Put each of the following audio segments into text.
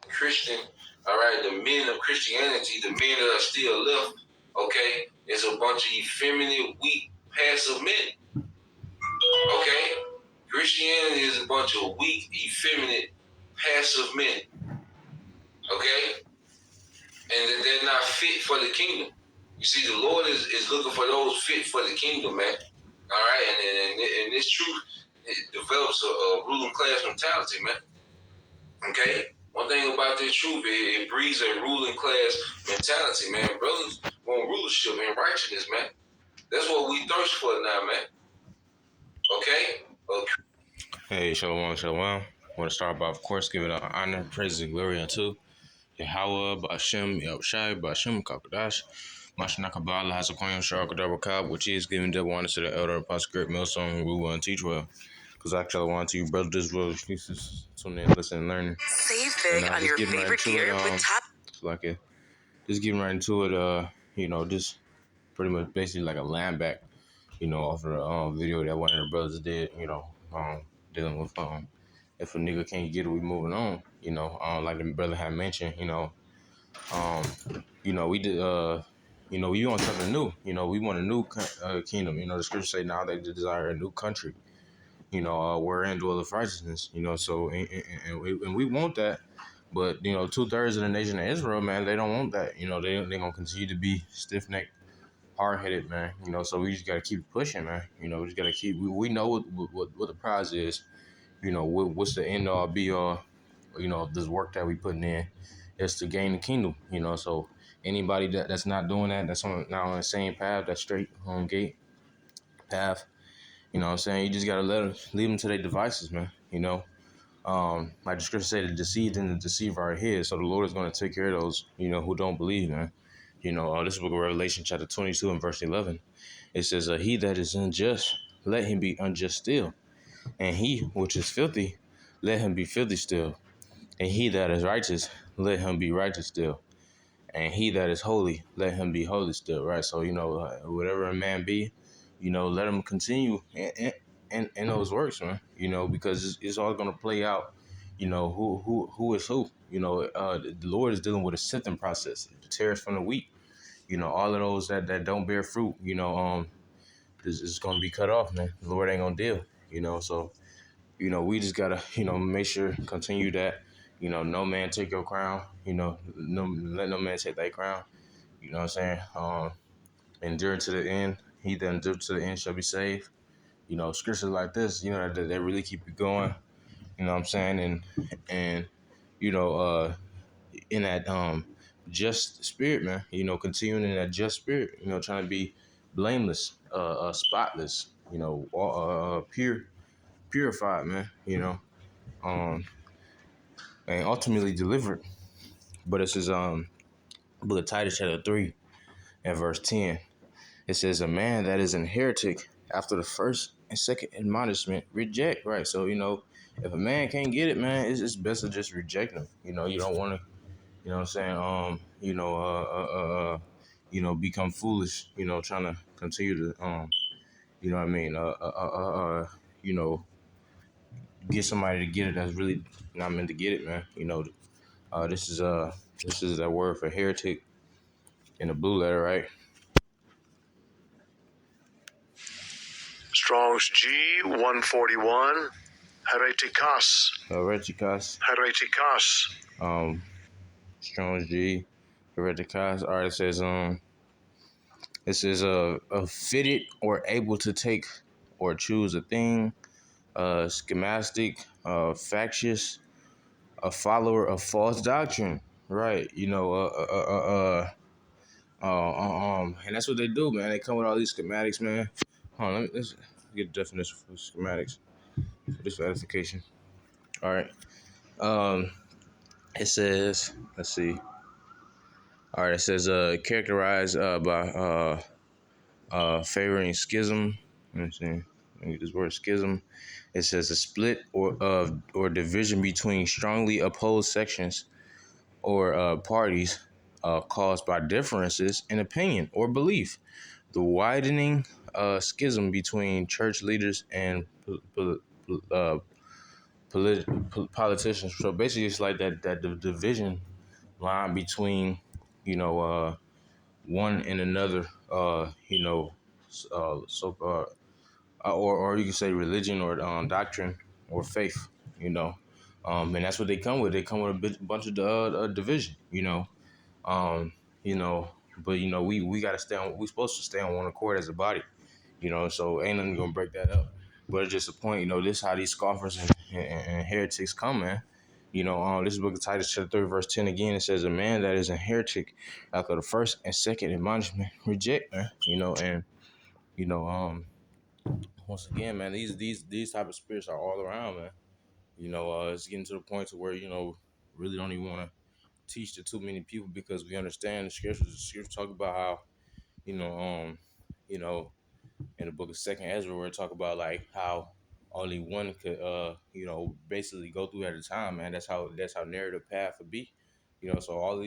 Christian, all right, the men of Christianity, the men that are still left, okay, is a bunch of effeminate, weak, passive men. Okay? Christianity is a bunch of weak, effeminate, passive men. Okay? And they're not fit for the kingdom. You see, the Lord is looking for those fit for the kingdom, man. All right? And this truth, it develops a ruling class mentality, man. Okay? One thing about this truth, it breeds a ruling class mentality, man. Brothers want rulership and righteousness, man. That's what we thirst for now, man. Okay? Hey, shalom, shalom. I want to start by, of course, giving honor, praise, and glory unto Yahweh, Ba'ashem, Yahushai, Ba'ashem, Kakadash, Mashanakabala, Hasakoyim, Sharakadabakab, which is giving double honor to the elder apostle, great millstone, Rule and teach well. Because actually, I want to you, brother, this world, Jesus, tune in, listen, and learn. Save big on your favorite gear with top. Like it, just getting right into it, just pretty much basically like a land back, off of the video that one of the brothers did, dealing with if a nigga can't get it, we moving on. Like the brother had mentioned, we did we want something new. We want a new kingdom. The scriptures say now they desire a new country. Wherein dwelleth righteousness. So and we want that. But 2/3 of the nation of Israel, man, they don't want that. They gonna continue to be stiff necked, hard headed, man. So we just gotta keep pushing, man. We just gotta keep. We know what the prize is. What's the end all be all. This work that we putting in is to gain the kingdom. So anybody that's not doing that, that's not on the same path, that straight home gate path. You know what I'm saying? You just gotta leave them to their devices, man. Like the scripture say, the deceived and the deceiver are his. So the Lord is gonna take care of those, who don't believe, man. This book of Revelation, chapter 22 and verse 11. It says, he that is unjust, let him be unjust still. And he which is filthy, let him be filthy still. And he that is righteous, let him be righteous still. And he that is holy, let him be holy still, right? So, whatever a man be, let him continue in those works, man. Because it's all going to play out, who is who. The Lord is dealing with a sifting process, the tares from the wheat. All of those that don't bear fruit, is going to be cut off, man. The Lord ain't going to deal, so, we just got to, make sure, continue that. No man take your crown. Let no man take that crown. You know what I'm saying? Endure to the end. He that endure to the end shall be saved. Scriptures like this, that really keep you going. You know what I'm saying? And in that just spirit, man. Continuing in that just spirit. Trying to be blameless, spotless. Purified, man. And ultimately delivered. But it says book of Titus chapter 3 and verse 10. It says a man that is an heretic after the first and second admonishment reject. Right. So, if a man can't get it, man, it's best to just reject him. You don't want to, what I'm saying, become foolish, trying to continue to what I mean, get somebody to get it that's really not meant to get it, man. This is that word for heretic in the blue letter, right? Strong's G 141. Hereticus. Strong's G Hereticus. All right, it says a fitted or able to take or choose a thing, schematic, factious, a follower of false doctrine, right? And that's what they do, man. They come with all these schematics, man. Hold on, let's get a definition for schematics for this edification. All right. It says, let's see. All right, it says characterized by favoring schism. Let me see. Let me get this word schism. It says a split or division between strongly opposed sections or parties caused by differences in opinion or belief. The widening schism between church leaders and politicians. So basically, it's like that the division line between, one and another. So or you can say religion or doctrine or faith. You know, and that's what they come with. They come with a bunch of division. Um, you know, but we gotta stay on. We supposed to stay on one accord as a body. So ain't nothing gonna break that up. But it's just a point, this how these scoffers and heretics come, man. This is book of Titus chapter 3, verse 10 again. It says, a man that is a heretic after the first and second admonishment reject, man. And you know, once again, man, these type of spirits are all around, man. It's getting to the point to where, really don't even want to teach to too many people because we understand the scriptures. The scriptures talk about how, you know, you know, in the book of Second Ezra, where it talk about like how only one could, basically go through at a time, man. That's how narrative path would be, So all of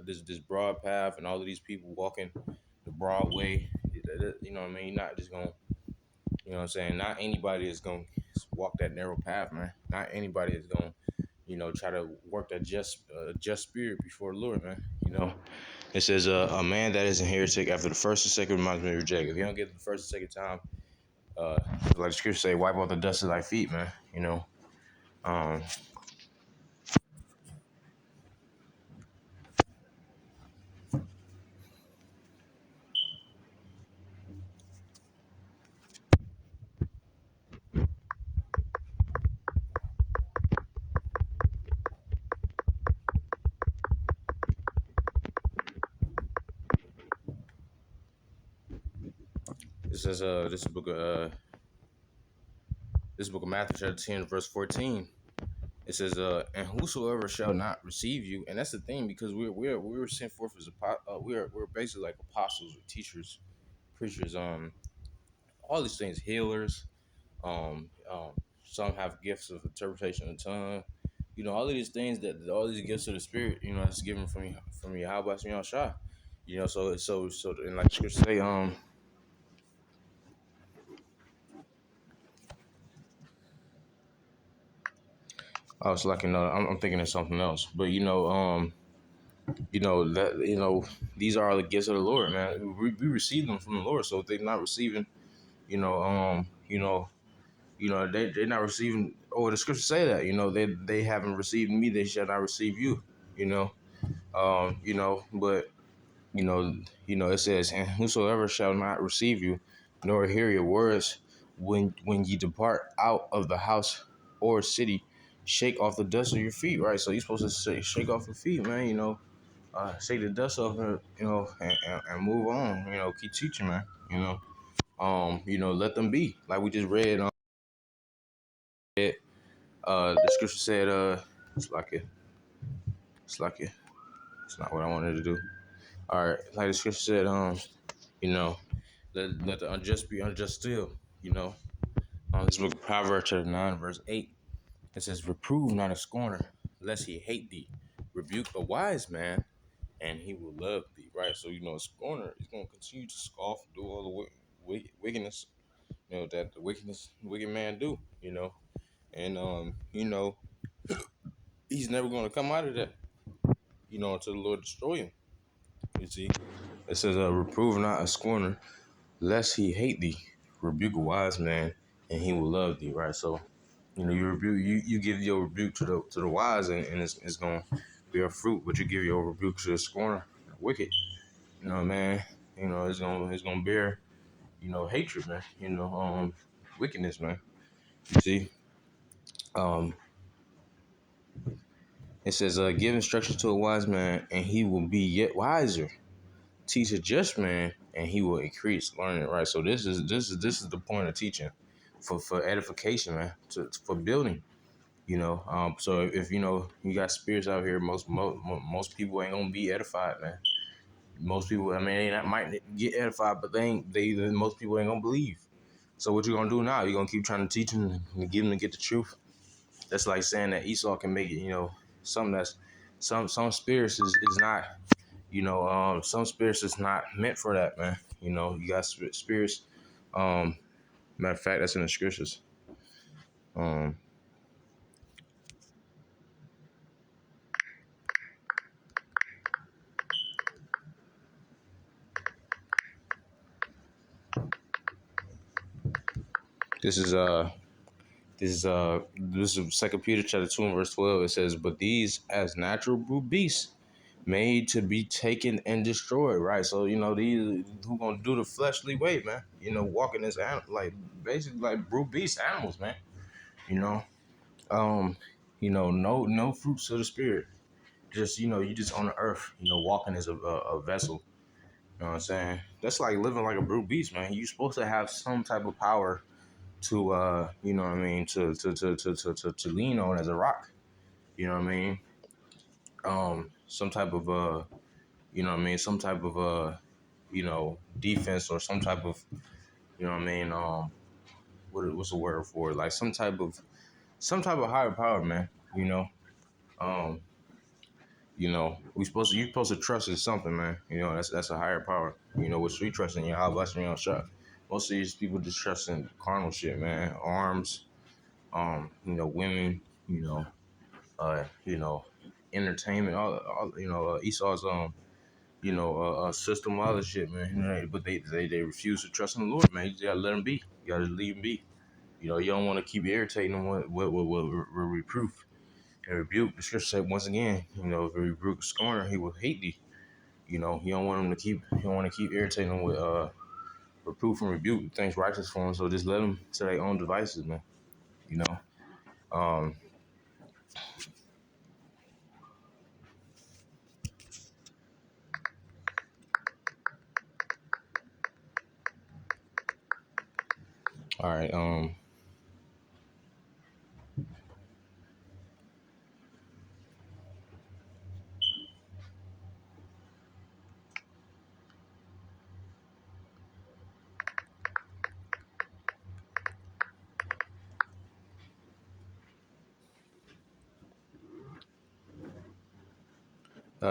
this broad path and all of these people walking the broad way, what I mean. Not just gonna, what I'm saying. Not anybody is gonna walk that narrow path, man. Not anybody is gonna, try to work that just spirit before the Lord, man. It says a man that is a heretic after the first and second reminds me to reject. If you don't get it the first and second time, uh, like the scripture say, wipe off the dust of thy feet, man. Um, it says this book of Matthew chapter 10 verse 14. It says and whosoever shall not receive you, and that's the thing because we're sent forth as we're basically like apostles or teachers, preachers, all these things, healers, some have gifts of interpretation of tongue. All of these things that all these gifts of the spirit, it's given from Yahweh Shah. So and like scripture say, I was like, I'm thinking of something else, but that these are all the gifts of the Lord, man. We receive them from the Lord, so if they're not receiving, you know, um, you know, they're not receiving. Or the scriptures say that, they haven't received me, they shall not receive you, you know, but it says, and whosoever shall not receive you, nor hear your words, when ye depart out of the house or city, shake off the dust of your feet, right? So you're supposed to shake off your feet, man. Shake the dust off, and move on. Keep teaching, man. Let them be like we just read. The scripture said, it's like it, it's like it. It's not what I wanted to do. All right, like the scripture said, you know, let the unjust be unjust still. This book of Proverbs chapter 9, verse 8. It says, reprove not a scorner, lest he hate thee. Rebuke a wise man, and he will love thee. Right? So, a scorner is going to continue to scoff, do all the wickedness, that the wicked man do, And, he's never going to come out of that, until the Lord destroy him. You see? It says, reprove not a scorner, lest he hate thee. Rebuke a wise man, and he will love thee. Right? So, you rebuke, you give your rebuke to the wise, and it's gonna bear fruit. But you give your rebuke to the scorner, wicked. Man. It's gonna bear, hatred, man. Wickedness, man. You see. Um, it says, give instruction to a wise man, and he will be yet wiser. Teach a just man, and he will increase learning. Right. So this is the point of teaching, for edification, man. For building. So if you got spirits out here, most people ain't gonna be edified, man. Most people, I mean, they might get edified, but most people ain't gonna believe. So what you gonna do now? You gonna keep trying to teach them and get them to get the truth? That's like saying that Esau can make it. Something that's some spirits is not. Some spirits is not meant for that, man. You got spirits. Matter of fact, that's in the scriptures. Um, This is this is 2 Peter chapter 2 and verse 12. It says, "But these as natural brute beasts, made to be taken and destroyed." Right. So these who gonna do the fleshly way, man. Walking as like basically like brute beast animals, man. You know, um, no fruits of the spirit. Just you just on the earth. Walking as a vessel. You know what I'm saying? That's like living like a brute beast, man. You're supposed to have some type of power to you know what I mean, to lean on as a rock. You know what I mean? Some type of some type of defense or some type of you know what I mean, what's the word for it? Like some type of higher power, man. You know? Um, you're supposed to trust in something, man. That's a higher power. Which we trust in Yahweh, shot. Most of these people just trust in carnal shit, man. Arms, women, you know, uh, you know, entertainment, all Esau's system, all this shit, man. But they refuse to trust in the Lord, man. You just gotta let them be. You gotta leave them be. You don't want to keep irritating them with reproof and rebuke. The scripture said once again, if you rebuke a scorner, he will hate thee. You don't want them to keep. You don't want to keep irritating them with reproof and rebuke things righteous for them. So just let them to their own devices, man. You know. Um, all right.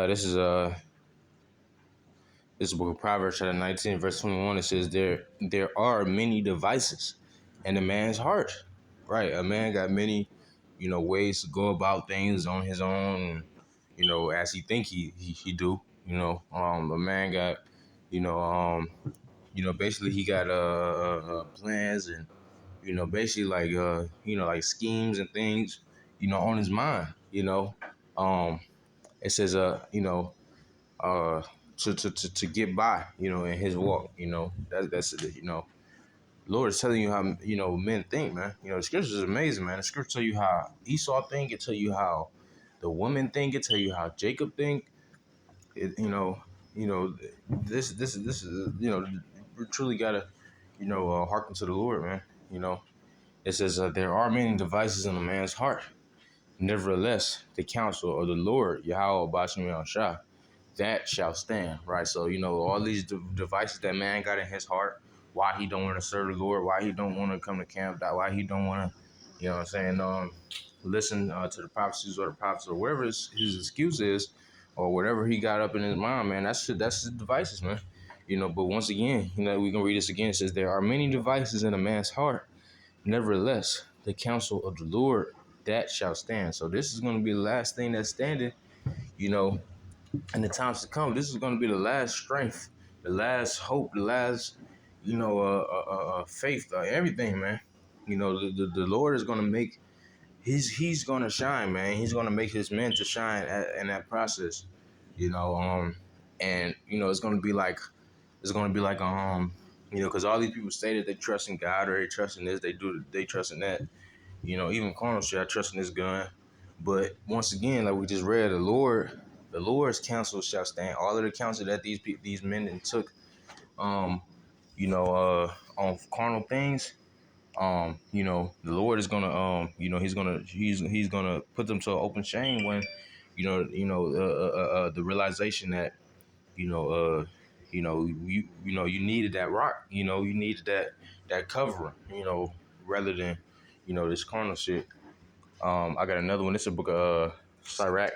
This is this book of Proverbs, chapter 19, verse 21. It says, There are many devices in a man's heart. Right. A man got many, ways to go about things on his own, as he think he do. A man got, you know, basically he got plans and, basically like like schemes and things, on his mind, It says uh to get by, in his walk, that's Lord is telling you how men think, man. The scriptures is amazing, man. The scripture tell you how Esau think, it tell you how the woman think, it tell you how Jacob think. It, you know this is we truly gotta hearken to the Lord, man. It says there are many devices in a man's heart. Nevertheless, the counsel of the Lord Yahweh Bashim Shah, that shall stand, right? So all these devices that man got in his heart, why he don't want to serve the Lord, why he don't want to come to camp, why he don't want to, listen to the prophecies or the prophets or whatever his excuse is, or whatever he got up in his mind, man. That's his devices, man. But once again, we can read this again. It says there are many devices in a man's heart. Nevertheless, the counsel of the Lord that shall stand. So this is going to be the last thing that's standing, in the times to come. This is going to be the last strength, the last hope, the last, faith, everything, man. The Lord is going to make he's going to shine, man. He's going to make his men to shine in that process, and because all these people say that they trust in God or they trust in this, they trust in that. Even carnal shit, I trust in this gun. But once again, like we just read, the Lord's counsel shall stand. All of the counsel that these men took, on carnal things, the Lord is gonna, he's gonna put them to an open shame when, the realization that, you know, uh, you needed that rock, you needed that covering, rather than, this carnal shit. I got another one. This is a book of Sirach,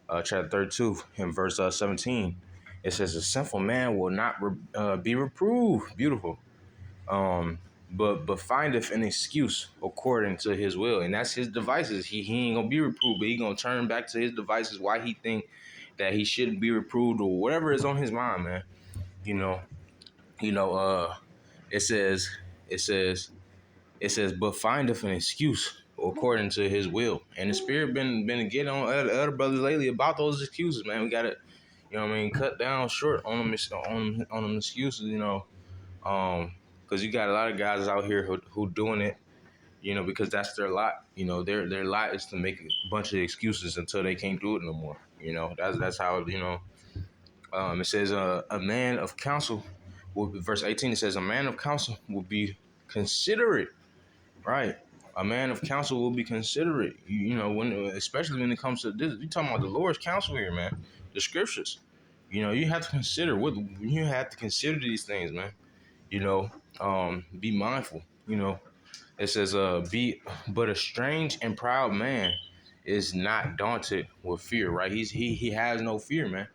chapter 32, in verse 17. It says, "A sinful man will not be reproved." Beautiful. Um, but findeth an excuse according to his will, and that's his devices. He ain't gonna be reproved, but he gonna turn back to his devices. Why he think that he shouldn't be reproved or whatever is on his mind, man. You know. It says. It says, but findeth an excuse according to his will. And the spirit been getting on other brothers lately about those excuses, man. We gotta, you know what I mean, cut down short on them excuses, you know. Because you got a lot of guys out here who doing it, you know, because that's their lot. You know, their lot is to make a bunch of excuses until they can't do it no more. You know, that's how, you know. It says a man of counsel will be, verse 18, it says a man of counsel will be considerate, right? A man of counsel will be considerate. You know, when especially when it comes to this, you talking about the Lord's counsel here, man. The scriptures. You know, you have to consider these things, man. You know, be mindful. You know, it says, be but a strange and proud man is not daunted with fear, right? He has no fear, man.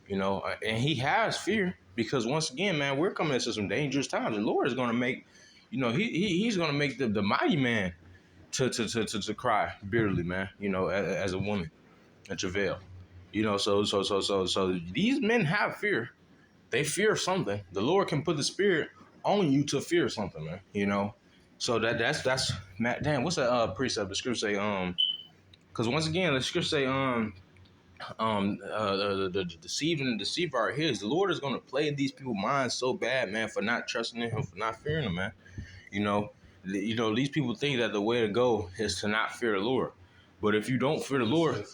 You know, and he has fear because once again, man, we're coming into some dangerous times. The Lord is going to make, you know, he's going to make the mighty man to cry bitterly, man. You know, as a woman, and travail. You know, so these men have fear. They fear something. The Lord can put the spirit on you to fear something, man. You know, so that's Matt. Damn, what's that precept? The scripture say because once again, the scripture say the deceived and the deceiver are his. The Lord is gonna play these people's minds so bad, man, for not trusting in him, for not fearing him, man. You know, these people think that the way to go is to not fear the Lord. But if you don't fear the Lord,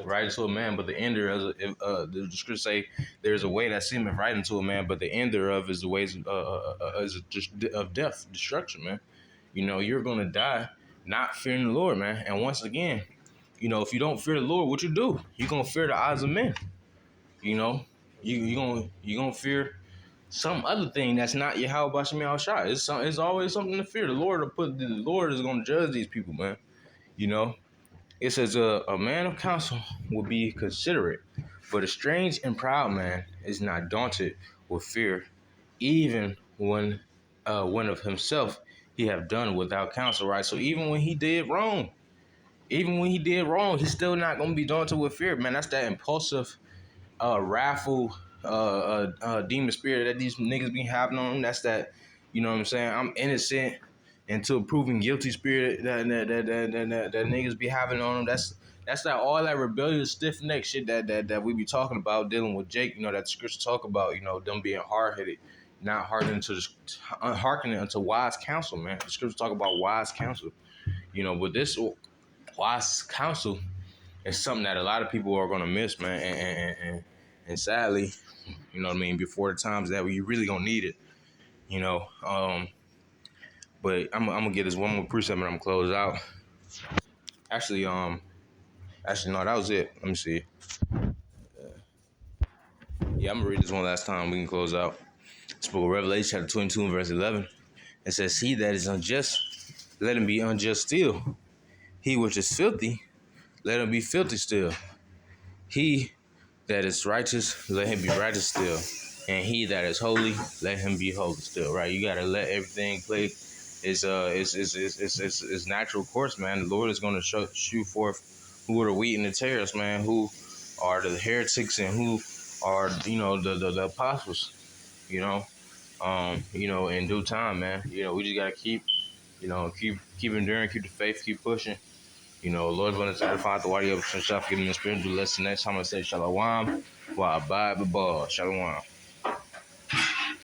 right into a man, but the ender the scripture say there's a way that seemeth right into a man, but the ender of is the ways is just of death, destruction, man. You know, you're gonna die not fearing the Lord, man. And once again, you know, if you don't fear the Lord, what you do? You're gonna fear the eyes of men. You know, you gonna fear some other thing that's not Yahweh Bashim Al Shai. It's always something to fear. The Lord is gonna judge these people, man. You know, it says a man of counsel will be considerate, but a strange and proud man is not daunted with fear, even when of himself he have done without counsel. Right. So even when he did wrong, he's still not gonna be daunted with fear, man. That's that impulsive, wrathful, demon spirit that these niggas be having on them. That's that, you know what I'm saying? I'm innocent until proven guilty spirit that niggas be having on them. That's that all that rebellious stiff neck shit that we be talking about dealing with Jake. You know that the scripture talk about. You know them being hard headed, not hearkening unto wise counsel, man. The scripture talk about wise counsel. You know, but this wise counsel is something that a lot of people are gonna miss, man. And sadly, you know what I mean, before the times that we really gonna need it, you know. But I'm gonna get this one more precept and I'm gonna close out. Actually, no, that was it. Let me see. Yeah, I'm gonna read this one last time. We can close out. It's book of Revelation, chapter 22, verse 11. It says, "He that is unjust, let him be unjust still. He which is filthy, let him be filthy still. He that is righteous, let him be righteous still. And he that is holy, let him be holy still." Right? You gotta let everything play its natural course, man. The Lord is gonna shoot forth who are the wheat and the tares, man. Who are the heretics and who are, you know, the apostles. You know, in due time, man. You know, we just gotta keep enduring, keep the faith, keep pushing. You know, Lord willing to find the wadi of Shaf, give me a spiritual lesson. Next time I say Shalom, while I abide the ball. Shalom.